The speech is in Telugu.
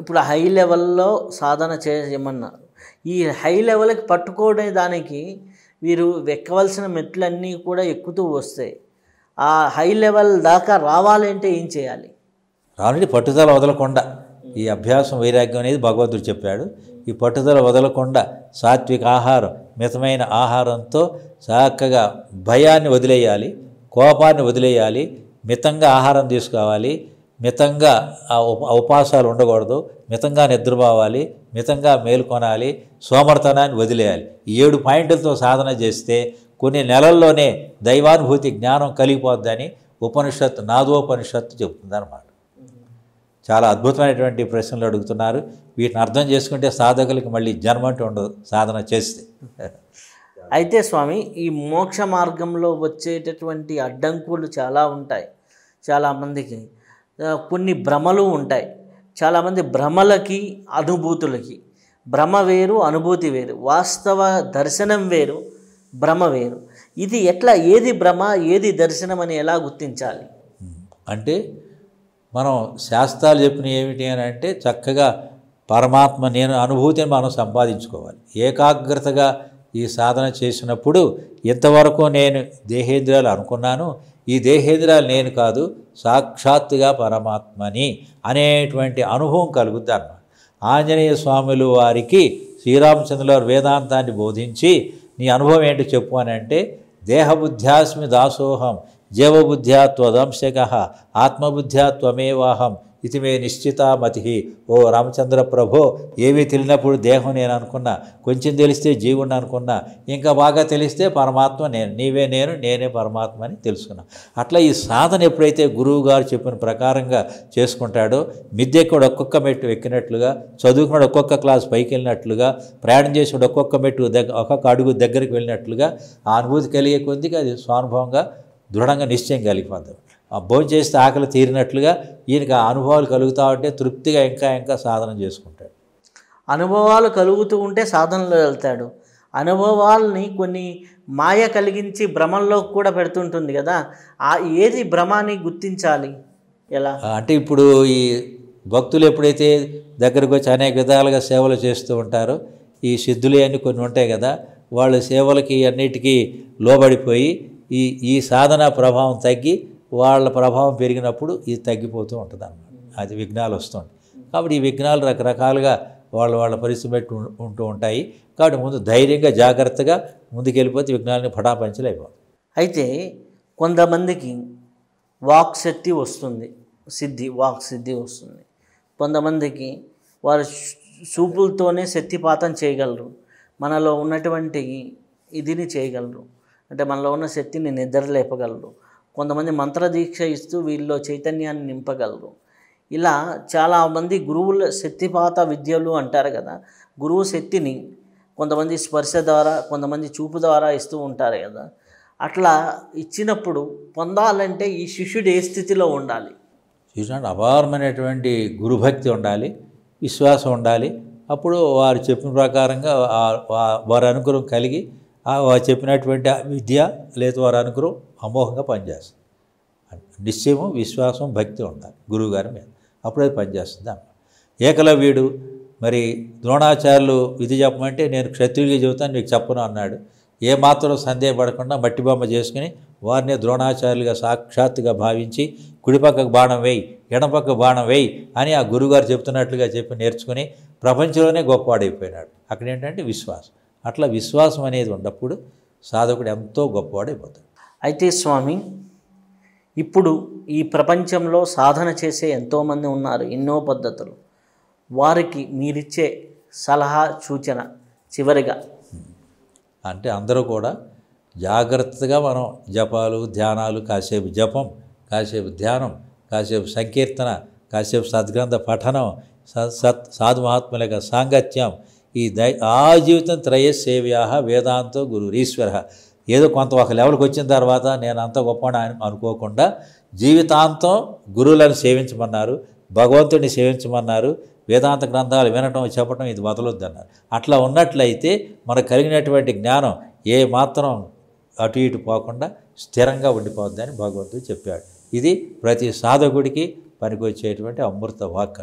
ఇప్పుడు హై లెవెల్‌లో సాధన చేయమన్నారు. ఈ హై లెవెల్‌కి పట్టుకునే దానికి వీరు ఎక్కవలసిన మెట్లన్నీ కూడా ఎక్కుతూ వస్తాయి. ఆ హై లెవెల్ దాకా రావాలంటే ఏం చేయాలి? ఆల్రెడీ పట్టుదల వదలకుండా ఈ అభ్యాసం వైరాగ్యం అనేది భగవంతుడు చెప్పాడు. ఈ పట్టుదల వదలకుండా సాత్విక ఆహారం, మితమైన ఆహారంతో చక్కగా భయాన్ని వదిలేయాలి, కోపాన్ని వదిలేయాలి, మితంగా ఆహారం తీసుకోవాలి, మితంగా ఉపవాసాలు ఉండకూడదు, మితంగా నిద్రపోవాలి, మితంగా మేలుకొనాలి, సోమర్తనాన్ని వదిలేయాలి. ఈ 7 పాయింట్లతో సాధన చేస్తే కొన్ని నెలల్లోనే దైవానుభూతి జ్ఞానం కలిగిపోద్దని ఉపనిషత్తు నాదోపనిషత్తు చెబుతుందన్నమాట. చాలా అద్భుతమైనటువంటి ప్రశ్నలు అడుగుతున్నారు. వీటిని అర్థం చేసుకుంటే సాధకులకి మళ్ళీ జన్మ అంటూ ఉండదు సాధన చేస్తే. అయితే స్వామి, ఈ మోక్ష మార్గంలో వచ్చేటటువంటి అడ్డంకులు చాలా ఉంటాయి. చాలామందికి కొన్ని భ్రమలు ఉంటాయి. చాలామంది భ్రమలకి అనుభూతులకి, భ్రమ వేరు అనుభూతి వేరు, వాస్తవ దర్శనం వేరు భ్రమ వేరు. ఇది ఎట్లా, ఏది భ్రమ ఏది దర్శనం అని ఎలా గుర్తించాలి? అంటే మనం శాస్త్రాలు చెప్పిన ఏమిటి అని అంటే చక్కగా పరమాత్మ నేను అనుభూతిని మనం సంపాదించుకోవాలి. ఏకాగ్రతగా ఈ సాధన చేసినప్పుడు ఇంతవరకు నేను దేహేంద్రియాలు అనుకున్నాను, ఈ దేహేంద్రియాలు నేను కాదు, సాక్షాత్తుగా పరమాత్మని అనేటువంటి అనుభవం కలుగుద్ది అన్నమాట. ఆంజనేయ స్వాములు వారికి శ్రీరామచంద్రుల వారు వేదాంతాన్ని బోధించి నీ అనుభవం ఏంటి చెప్పు అని అంటే, దేహబుద్ధ్యాస్మి దాసోహం జీవబుద్ధ్యా త్వదంశకః ఆత్మబుద్ధ్యా త్వమేవాహం ఇది మే నిశ్చితా మతి. ఓ రామచంద్ర ప్రభో, ఏమీ తెలియనప్పుడు దేహం నేను అనుకున్నా, కొంచెం తెలిస్తే జీవుని అనుకున్నా, ఇంకా బాగా తెలిస్తే పరమాత్మ నేను, నీవే నేను, నేనే పరమాత్మ అని తెలుసుకున్నా. అట్లా ఈ సాధన ఎప్పుడైతే గురువు గారు చెప్పిన ప్రకారంగా చేసుకుంటాడో, మిద్దెక్కుడు ఒక్కొక్క మెట్టు ఎక్కినట్లుగా, చదువుకున్నాడు ఒక్కొక్క క్లాస్ పైకి వెళ్ళినట్లుగా, ప్రయాణం చేసినాడు ఒక్కొక్క మెట్టు ఒక్కొక్క అడుగు దగ్గరికి వెళ్ళినట్లుగా ఆ అనుభూతి కలిగే కొద్దిగా అది స్వానుభవంగా దృఢంగా నిశ్చయం కలిగిపోతాం. ఆ భోజనం చేస్తే ఆకలి తీరినట్లుగా ఈయనకి ఆ అనుభవాలు కలుగుతూ ఉంటే తృప్తిగా ఇంకా సాధన చేసుకుంటాడు. అనుభవాలు కలుగుతూ ఉంటే సాధనలో వెళ్తాడు. అనుభవాల్ని కొన్ని మాయ కలిగించి భ్రమంలో కూడా పెడుతుంటుంది కదా, ఏది భ్రమాన్ని గుర్తించాలి ఎలా? అంటే ఇప్పుడు ఈ భక్తులు ఎప్పుడైతే దగ్గరకు వచ్చి అనేక విధాలుగా సేవలు చేస్తూ ఉంటారో, ఈ సిద్ధులు అన్నీ కొన్ని ఉంటాయి కదా, వాళ్ళ సేవలకి అన్నిటికీ లోబడిపోయి ఈ సాధన ప్రభావం తగ్గి వాళ్ళ ప్రభావం పెరిగినప్పుడు ఇది తగ్గిపోతూ ఉంటుంది అన్నమాట. అది విఘ్నాలు వస్తుంటాయి. కాబట్టి ఈ విఘ్నాలు రకరకాలుగా వాళ్ళ పరిస్థితి బట్టి ఉంటూ ఉంటాయి. కాబట్టి ముందు ధైర్యంగా జాగ్రత్తగా ముందుకెళ్ళిపోతే విఘ్నాలని పటాపంచలు అయిపోతాయి. అయితే కొంతమందికి వాక్ శక్తి వస్తుంది, వాక్ సిద్ధి వస్తుంది. కొంతమందికి వారు చూపులతోనే శక్తిపాతం చేయగలరు, మనలో ఉన్నటువంటి ఇదిని చేయగలరు, అంటే మనలో ఉన్న శక్తిని నిద్రలేపగలరు. కొంతమంది మంత్రదీక్ష ఇస్తూ వీళ్ళలో చైతన్యాన్ని నింపగలరు. ఇలా చాలామంది గురువుల శక్తిపాత విద్యలు అంటారు కదా, గురువు శక్తిని కొంతమంది స్పర్శ ద్వారా, కొంతమంది చూపు ద్వారా ఇస్తూ ఉంటారు కదా. అట్లా ఇచ్చినప్పుడు పొందాలంటే ఈ శిష్యుడు ఏ స్థితిలో ఉండాలి? శిష్యుడు అపారమైనటువంటి గురుభక్తి ఉండాలి, విశ్వాసం ఉండాలి. అప్పుడు వారు చెప్పిన ప్రకారంగా వారి అనుగ్రహం కలిగి వారు చెప్పినటువంటి విద్య లేదా వారి అనుగ్రహం అమోఘంగా పనిచేస్తుంది. నిశ్చయము, విశ్వాసం, భక్తి ఉండాలి గురువుగారి మీద, అప్పుడే పనిచేస్తుంది అన్నమాట. ఏకలవ్యుడు మరి ద్రోణాచార్యులు విధి చెప్పమంటే నేను క్షత్రియుడికి చెబుతాను మీకు చెప్పను అన్నాడు. ఏమాత్రం సందేహపడకుండా మట్టి బొమ్మ చేసుకుని వారిని ద్రోణాచార్యులుగా సాక్షాత్తుగా భావించి కుడిపక్కకు బాణం వేయి, ఎడపక్క బాణం వేయి అని ఆ గురువుగారు చెప్తున్నట్లుగా చెప్పి నేర్చుకుని ప్రపంచంలోనే గొప్పవాడైపోయినాడు. అక్కడ ఏంటంటే విశ్వాసం. అట్లా విశ్వాసం అనేది ఉన్నప్పుడు సాధకుడు ఎంతో గొప్పవాడైపోతాడు. అయితే స్వామి, ఇప్పుడు ఈ ప్రపంచంలో సాధన చేసే ఎంతోమంది ఉన్నారు, ఎన్నో పద్ధతులు. వారికి మీరిచ్చే సలహా సూచన చివరిగా? అంటే అందరూ కూడా జాగ్రత్తగా మనం జపాలు, ధ్యానాలు, కాసేపు జపం, కాసేపు ధ్యానం, కాసేపు సంకీర్తన, కాసేపు సద్గ్రంథ పఠనం, సాధు మహాత్ముల యొక్క సాంగత్యం, ఈ జీవితం త్రయసేవ్యాహ వేదాంతో గురురీశ్వర. ఏదో కొంత ఒక లెవెల్కి వచ్చిన తర్వాత నేను అంత గొప్ప అనుకోకుండా జీవితాంతం గురువులను సేవించమన్నారు, భగవంతుడిని సేవించమన్నారు, వేదాంత గ్రంథాలు వినటం చెప్పటం ఇది వదలొద్దన్నారు. అట్లా ఉన్నట్లయితే మనకు కలిగినటువంటి జ్ఞానం ఏ మాత్రం అటు ఇటు పోకుండా స్థిరంగా ఉండిపోద్దని భగవంతుడు చెప్పాడు. ఇది ప్రతి సాధకుడికి పనికొచ్చేటువంటి అమృత వాక్.